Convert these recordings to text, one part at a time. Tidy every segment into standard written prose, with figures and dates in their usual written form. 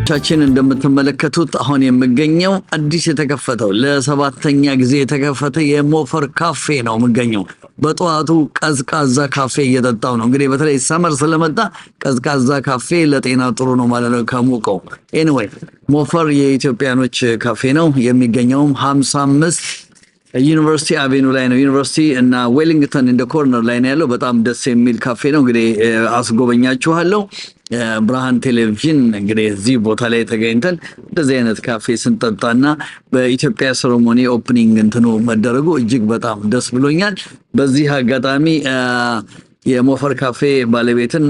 ቻችን እንደምትመለከቱት አሁን የምገኘው አዲስ የተከፈተው ለሰባተኛ ጊዜ የተከፈተ የሞፈር ካፌ ነው የምገኘው። በጧቱ ቀዝቃዛ ካፌ እየጠጣው ነው። እንግዲህ በተለይ ሰመር ስለመጣ ቀዝቃዛ ካፌ ለጤና ጥሩ ነው ማለት ነው ከሙቀው። ኤኒዌይ ሞፈር የኢትዮጵያኖች ካፌ ነው። የሚገኘውም 55 ዩኒቨርሲቲ አቬኑ ላይ ነው። ዩኒቨርሲቲ እና ዌሊንግተን እንደ ኮርነር ላይ ነው ያለው። በጣም ደስ የሚል ካፌ ነው። እንግዲህ አስጎበኛችኋለሁ። ብርሃን ቴሌቪዥን እንግዲህ እዚህ ቦታ ላይ ተገኝተን እንደዚህ አይነት ካፌ ስንጠጣና በኢትዮጵያ ሴሬሞኒ ኦፕኒንግ እንትኑ መደረጉ እጅግ በጣም ደስ ብሎኛል። በዚህ አጋጣሚ የሞፈር ካፌ ባለቤትን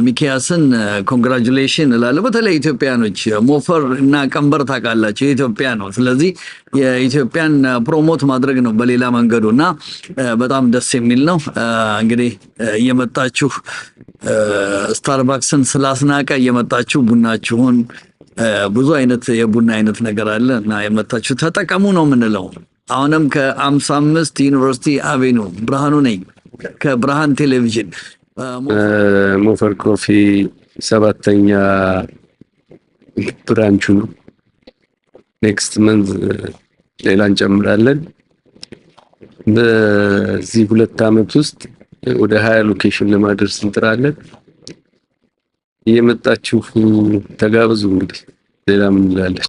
ሚኪያስን ኮንግራቹሌሽን እላለሁ። በተለይ ኢትዮጵያኖች ሞፈር እና ቀንበር ታውቃላችሁ የኢትዮጵያ ነው። ስለዚህ የኢትዮጵያን ፕሮሞት ማድረግ ነው በሌላ መንገዱና በጣም ደስ የሚል ነው። እንግዲህ እየመጣችሁ ስታርባክስን ስላስናቀ እየመጣችሁ ቡናችሁን ብዙ አይነት የቡና አይነት ነገር አለ እና የመጣችሁ ተጠቀሙ ነው የምንለው። አሁንም ከ55 ዩኒቨርሲቲ አቬኑ ብርሃኑ ነኝ ከብርሃን ቴሌቪዥን። ሞፈር ኮፊ ሰባተኛ ብራንቹ ነው። ኔክስት መንዝ ሌላ እንጨምራለን። በዚህ 2 አመት ውስጥ ወደ 20 ሎኬሽን ለማድረስ እንጥራለን። እየመጣችሁ ተጋብዙ። እንግዲህ ሌላ ምን እንላለን?